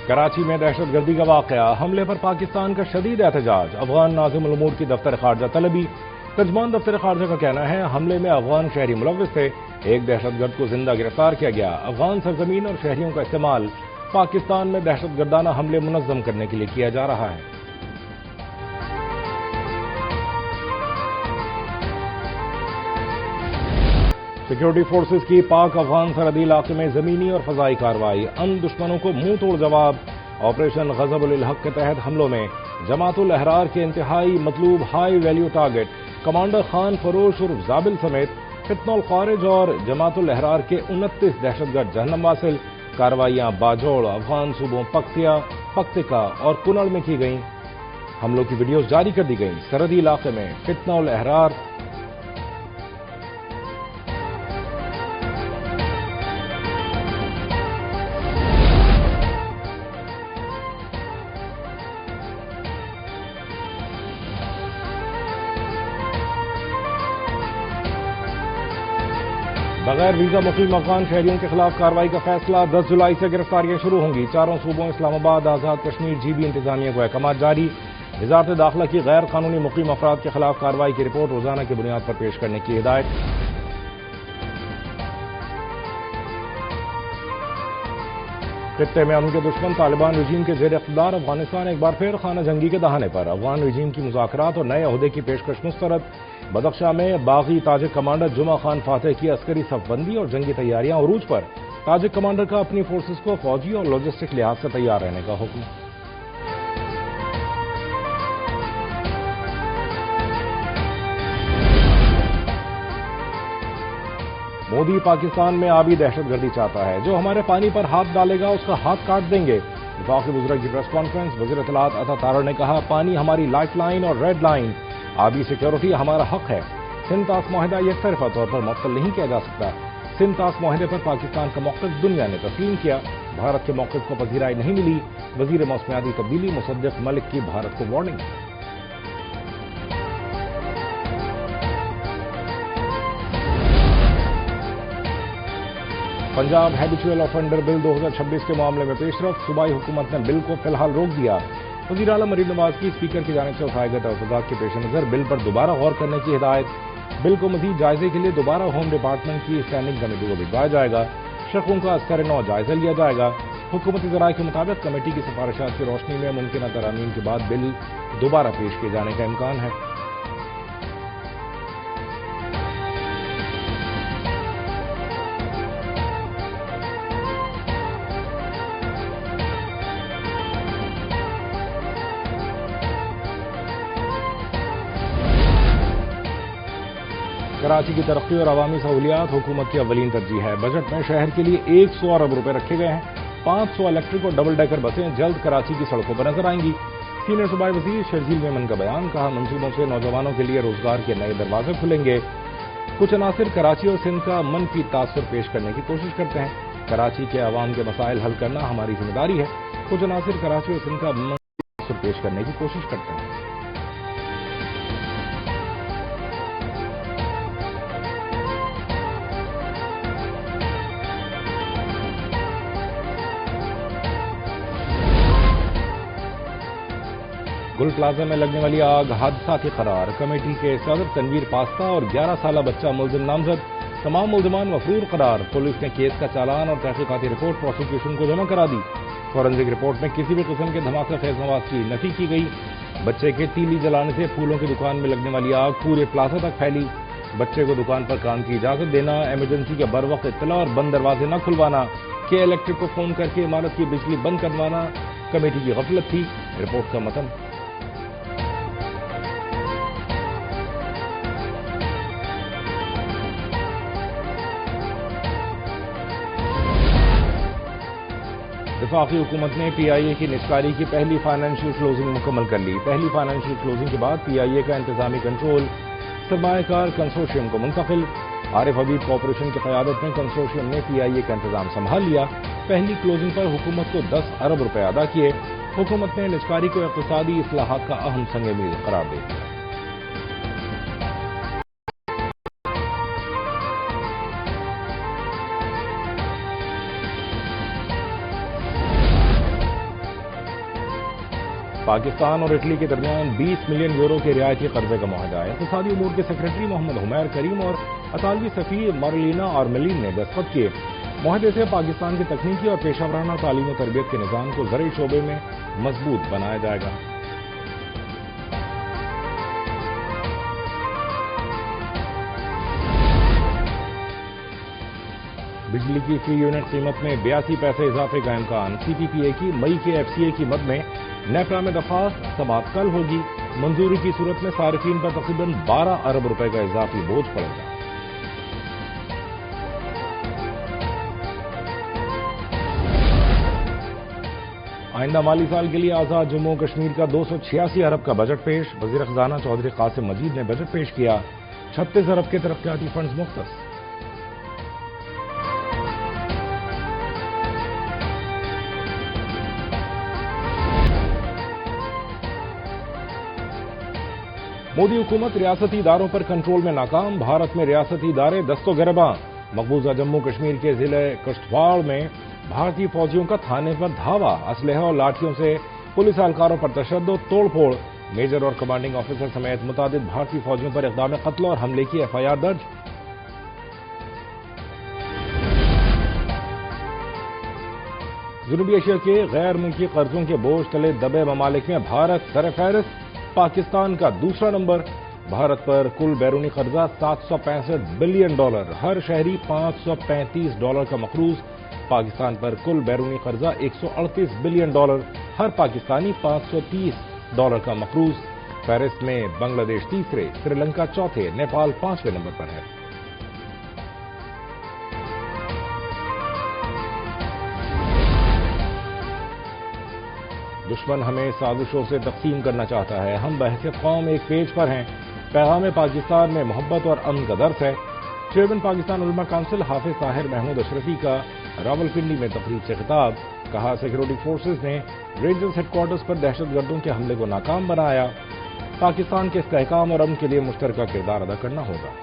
کراچی میں دہشت گردی کا واقعہ، حملے پر پاکستان کا شدید احتجاج، افغان ناظم الامور کی دفتر خارجہ طلبی۔ ترجمان دفتر خارجہ کا کہنا ہے حملے میں افغان شہری ملوث تھے، ایک دہشت گرد کو زندہ گرفتار کیا گیا۔ افغان سرزمین اور شہریوں کا استعمال پاکستان میں دہشت گردانہ حملے منظم کرنے کے لیے کیا جا رہا ہے۔ سیکورٹی فورسز کی پاک افغان سرحدی علاقے میں زمینی اور فضائی کارروائی، ان دشمنوں کو منہ توڑ جواب۔ آپریشن غضب للحق کے تحت حملوں میں جماعت الاحرار کے انتہائی مطلوب high value target commander Khan فروش عرف زابل سمیت فتنہ الخوارج اور جماعت الاحرار کے 29 دہشت گرد جہنم واصل۔ کارروائیاں باجوڑ، افغان صوبوں پکتیا، پکتیکا اور کنڑ میں کی گئیں۔ حملوں کی ویڈیوز جاری کر دی گئیں۔ سرحدی علاقے میں فتنہ الاحرار بغیر ویزا مقیم افغان شہریوں کے خلاف کارروائی کا فیصلہ، 10 جولائی سے گرفتاریاں شروع ہوں گی۔ چاروں صوبوں اسلام آباد، آزاد کشمیر، جی بی انتظامیہ کو احکامات جاری۔ وزارت داخلہ کی غیر قانونی مقیم افراد کے خلاف کارروائی کی رپورٹ روزانہ کی بنیاد پر پیش کرنے کی ہدایت۔ خطے میں امن کے دشمن طالبان رجیم کے زیر اقتدار افغانستان ایک بار پھر خانہ جنگی کے دہانے پر، افغان رجیم کی مذاکرات اور نئے عہدے کی پیشکش مسترد۔ بدخشاں میں باغی تاجک کمانڈر جمعہ خان فاتح کی عسکری صف بندی اور جنگی تیاریاں عروج پر، تاجک کمانڈر کا اپنی فورسز کو فوجی اور لاجسٹک لحاظ سے تیار رہنے کا حکم۔ مودی پاکستان میں آبی دہشت گردی چاہتا ہے، جو ہمارے پانی پر ہاتھ ڈالے گا اس کا ہاتھ کاٹ دیں گے۔ وفاقی وزراء کی پریس کانفرنس، وزیر اطلاعات عطا تارڑ نے کہا پانی ہماری لائف لائن اور ریڈ لائن، آبی سیکیورٹی ہمارا حق ہے۔ سندھ طاس معاہدہ یکطرفہ طور پر معطل نہیں کیا جا سکتا۔ سندھ طاس معاہدے پر پاکستان کا موقف دنیا نے تسلیم کیا، بھارت کے موقف کو پذیرائی نہیں ملی۔ وزیر موسمیاتی تبدیلی مصدق ملک کی بھارت کو وارننگ۔ پنجاب ہیبیچول آفینڈر بل 2026 کے معاملے میں پیش رفت، صوبائی حکومت نے بل کو فی الحال روک دیا۔ وزیر اعلیٰ مریم نواز کی اسپیکر کی جانب سے اٹھائے گئے تحفظات کے پیش نظر بل پر دوبارہ غور کرنے کی ہدایت۔ بل کو مزید جائزے کے لیے دوبارہ ہوم ڈپارٹمنٹ کی اسٹینڈنگ کمیٹی کو بھجوایا جائے گا۔ شقوں کا ازسر نو جائزہ لیا جائے گا۔ حکومتی ذرائع کے مطابق کمیٹی کی سفارشات کی روشنی میں ممکنہ ترامیم کے بعد بل دوبارہ پیش کیے جانے کا امکان ہے۔ کراچی کی ترقی اور عوامی سہولیات حکومت کی اولین ترجیح ہے۔ بجٹ میں شہر کے لیے 100 ارب روپے رکھے گئے ہیں۔ 500 الیکٹرک اور ڈبل ڈیکر بسیں جلد کراچی کی سڑکوں پر نظر آئیں گی۔ سینئر صوبائی وزیر شرجیل میمن کا بیان، کہا منصوبوں سے نوجوانوں کے لیے روزگار کے نئے دروازے کھلیں گے۔ کچھ عناصر کراچی اور سندھ کا منفی تاثر پیش کرنے کی کوشش کرتے ہیں۔ کراچی کے عوام کے مسائل حل کرنا ہماری ذمہ داری ہے۔ کچھ عناصر کراچی اور سندھ کا منفی تاثر پیش کرنے کی کوشش کرتے ہیں۔ گل پلازا میں لگنے والی آگ حادثاتی قرار، کمیٹی کے صدر تنویر پاستہ اور 11 سالہ بچہ ملزم نامزد، تمام ملزمان مفرور قرار۔ پولیس نے کیس کا چالان اور تحقیقاتی رپورٹ پروسیکیوشن کو جمع کرا دی۔ فورنزک رپورٹ میں کسی بھی قسم کے دھماکہ خیز مواد کی نفی کی گئی۔ بچے کے تیلی جلانے سے پھولوں کی دکان میں لگنے والی آگ پورے پلازا تک پھیلی۔ بچے کو دکان پر کام کی اجازت دینا، ایمرجنسی کے بروقت اطلاع اور بند دروازے نہ کھلوانا، کے الیکٹرک کو فون کر کے عمارت کی بجلی بند کروانا کمیٹی کی غفلت تھی۔ رپورٹ کا متن۔ وفاقی حکومت نے پی آئی اے کی نجکاری کی پہلی فائنینشیل کلوزنگ مکمل کر لی۔ پہلی فائنینشیل کلوزنگ کے بعد پی آئی اے کا انتظامی کنٹرول سرمایہ کار کنسورشیم کو منتقل۔ عارف حبیب کارپوریشن کی قیادت میں کنسورشیم نے پی آئی اے کا انتظام سنبھال لیا۔ پہلی کلوزنگ پر حکومت کو 10 ارب روپے ادا کیے۔ حکومت نے نجکاری کو اقتصادی اصلاحات کا اہم سنگ میل قرار دے دیا۔ پاکستان اور اٹلی کے درمیان 20 ملین یورو کے رعایتی قرضے کا معاہدہ ہے۔ اقتصادی امور کے سیکرٹری محمد حمیر کریم اور اطالوی سفیر مارلینا آرملین نے دستخط کیے۔ معاہدے سے پاکستان کی تکنیکی اور پیشہ ورانہ تعلیم و تربیت کے نظام کو زرعی شعبے میں مضبوط بنایا جائے گا۔ بجلی کی فی یونٹ قیمت میں 82 پیسے اضافے کا امکان۔ سی پی پی اے کی مئی کے ایف سی اے کی مد میں نیپرا میں درخواست سماعت کل ہوگی۔ منظوری کی صورت میں صارفین پر تقریباً 12 ارب روپے کا اضافی بوجھ پڑے گا۔ آئندہ مالی سال کے لیے آزاد جموں و کشمیر کا 286 ارب کا بجٹ پیش۔ وزیر خزانہ چودھری قاسم مجید نے بجٹ پیش کیا۔ 36 ارب کے ترقیاتی فنڈز مختص۔ مودی حکومت ریاستی اداروں پر کنٹرول میں ناکام۔ بھارت میں ریاستی ادارے دست و گریباں۔ مقبوضہ جموں کشمیر کے ضلع کشتواڑ میں بھارتی فوجیوں کا تھانے پر دھاوا۔ اسلحہ اور لاٹھیوں سے پولیس اہلکاروں پر تشدد، توڑ پھوڑ۔ میجر اور کمانڈنگ آفیسر سمیت متعدد بھارتی فوجیوں پر اقدام قتل اور حملے کی ایف آئی آر درج۔ جنوبی ایشیا کے غیر ملکی قرضوں کے بوجھ تلے دبے ممالک میں بھارت سر فہرست، پاکستان کا دوسرا نمبر۔ بھارت پر کل بیرونی قرضہ $765 بلین، ہر شہری $535 کا مقروض۔ پاکستان پر کل بیرونی قرضہ $138 بلین، ہر پاکستانی $530 کا مقروض۔ فہرست میں بنگلہ دیش تیسرے، سری لنکا چوتھے، نیپال 5ویں نمبر پر ہے۔ دشمن ہمیں سازشوں سے تقسیم کرنا چاہتا ہے، ہم بحیثیت قوم ایک پیج پر ہیں۔ پیغام پاکستان میں محبت اور امن کا درس ہے۔ چیئرمین پاکستان علماء کونسل حافظ طاہر محمود اشرفی کا راولپنڈی میں تقریب سے خطاب۔ کہا سیکورٹی فورسز نے رینجرز ہیڈ کوارٹرز پر دہشت گردوں کے حملے کو ناکام بنایا۔ پاکستان کے استحکام اور امن کے لیے مشترکہ کردار ادا کرنا ہوگا۔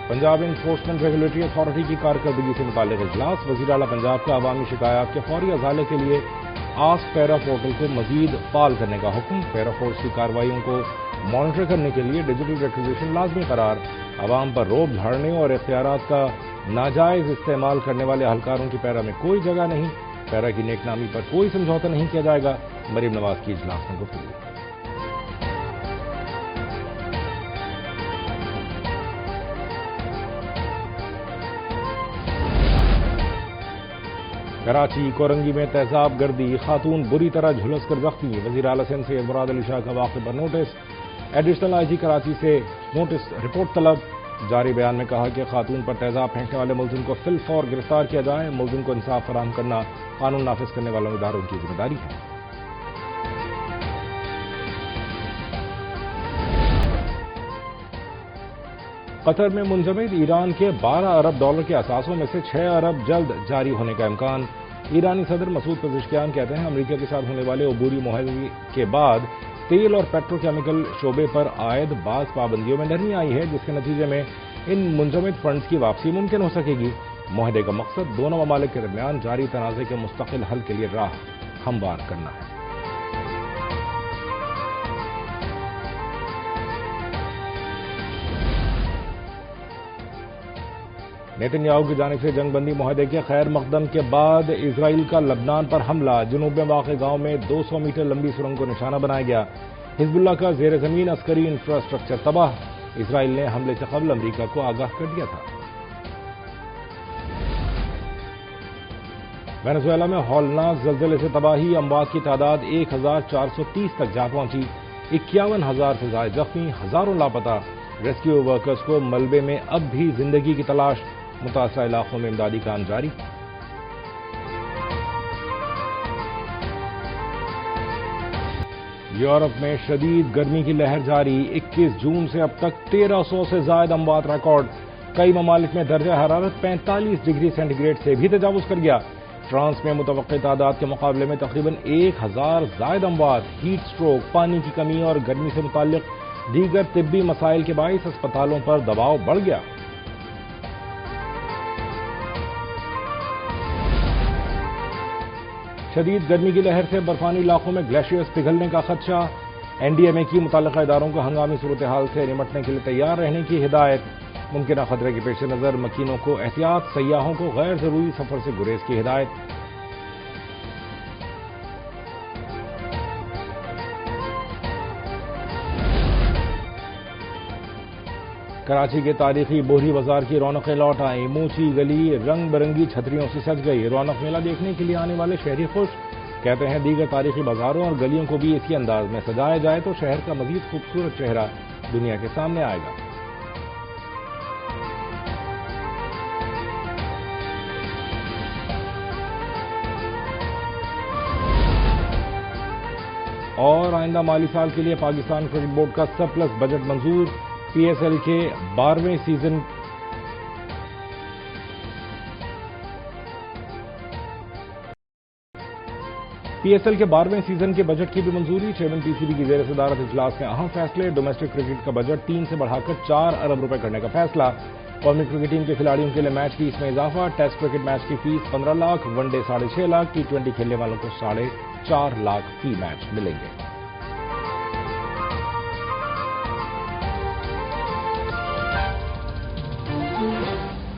پنجاب انفورسمنٹ ریگولیٹری اتھارٹی کی کارکردگی سے متعلق اجلاس۔ وزیر اعلیٰ پنجاب کا عوامی شکایات کے فوری ازالے کے لیے آسک پیرا پورٹل کو مزید فعال کرنے کا حکم۔ پیرا فورس کی کارروائیوں کو مانیٹر کرنے کے لیے ڈیجیٹل ریکوزیشن لازمی قرار۔ عوام پر روب جھاڑنے اور اختیارات کا ناجائز استعمال کرنے والے اہلکاروں کی پیرا میں کوئی جگہ نہیں۔ پیرا کی نیک نامی پر کوئی سمجھوتا نہیں کیا جائے گا۔ مریم نواز کی اجلاس میں گفتگو۔ کراچی کورنگی میں تیزاب گردی، خاتون بری طرح جھلس کر زخمی۔ وزیر اعلیٰ سندھ سید مراد علی شاہ کا واقعے پر نوٹس۔ ایڈیشنل آئی جی کراچی سے نوٹس رپورٹ طلب۔ جاری بیان میں کہا کہ خاتون پر تیزاب پھینکنے والے ملزم کو فی الفور گرفتار کیا جائے۔ ملزم کو انصاف فراہم کرنا قانون نافذ کرنے والوں اداروں کی ذمہ داری ہے۔ قطر میں منجمد ایران کے $12 ارب کے اثاثوں میں سے 6 ارب جلد جاری ہونے کا امکان۔ ایرانی صدر مسعود پزشکیان کہتے ہیں امریکہ کے ساتھ ہونے والے عبوری معاہدے کے بعد تیل اور پیٹرو کیمیکل شعبے پر عائد بعض پابندیوں میں نرمی آئی ہے، جس کے نتیجے میں ان منجمد فنڈز کی واپسی ممکن ہو سکے گی۔ معاہدے کا مقصد دونوں ممالک کے درمیان جاری تنازع کے مستقل حل کے لیے راہ ہموار کرنا ہے۔ نیتن یاہو کی جانب سے جنگ بندی معاہدے کے خیر مقدم کے بعد اسرائیل کا لبنان پر حملہ۔ جنوب میں واقع گاؤں میں 200 میٹر لمبی سرنگ کو نشانہ بنایا گیا۔ حزب اللہ کا زیر زمین عسکری انفراسٹرکچر تباہ۔ اسرائیل نے حملے سے قبل امریکہ کو آگاہ کر دیا تھا۔ وینزویلا میں ہولناک زلزلے سے تباہی، اموات کی تعداد 1430 تک جا پہنچی۔ 51,000 سے زائد زخمی، ہزاروں لاپتہ۔ ریسکیو ورکرز کو ملبے میں اب بھی زندگی کی تلاش۔ متاثرہ علاقوں میں امدادی کام جاری۔ یورپ میں شدید گرمی کی لہر جاری۔ 21 جون سے اب تک 1300 سے زائد اموات ریکارڈ۔ کئی ممالک میں درجہ حرارت 45 ڈگری سینٹی گریڈ سے بھی تجاوز کر گیا۔ فرانس میں متوقع تعداد کے مقابلے میں تقریباً 1000 زائد اموات۔ ہیٹ سٹروک، پانی کی کمی اور گرمی سے متعلق دیگر طبی مسائل کے باعث اسپتالوں پر دباؤ بڑھ گیا۔ شدید گرمی کی لہر سے برفانی علاقوں میں گلیشیئرز پگھلنے کا خدشہ، این ڈی ایم اے کی متعلقہ اداروں کو ہنگامی صورتحال سے نمٹنے کے لیے تیار رہنے کی ہدایت، ممکنہ خطرے کے پیش نظر مکینوں کو احتیاط، سیاحوں کو غیر ضروری سفر سے گریز کی ہدایت۔ کراچی کے تاریخی بوہری بازار کی رونقیں لوٹ آئیں، موچی گلی رنگ برنگی چھتریوں سے سج گئی، رونق میلہ دیکھنے کے لیے آنے والے شہری خوش، کہتے ہیں دیگر تاریخی بازاروں اور گلیوں کو بھی اسی انداز میں سجایا جائے تو شہر کا مزید خوبصورت چہرہ دنیا کے سامنے آئے گا۔ اور آئندہ مالی سال کے لیے پاکستان کرکٹ بورڈ کا سرپلس بجٹ منظور، پی ایس ایل کے 12ویں سیزن کے بجٹ کی بھی منظوری، چیئرمین پی سی بی کی زیر صدارت اجلاس میں اہم فیصلے، ڈومیسٹک کرکٹ کا بجٹ 3 سے بڑھا کر 4 ارب روپے کرنے کا فیصلہ، قومی کرکٹ ٹیم کے کھلاڑیوں کے لیے میچ فیس میں اضافہ، ٹیسٹ کرکٹ میچ کی fee 15 lakh, one day 6.5 lakh, T20 کھیلنے والوں کو 4.5 لاکھ فی میچ ملیں گے۔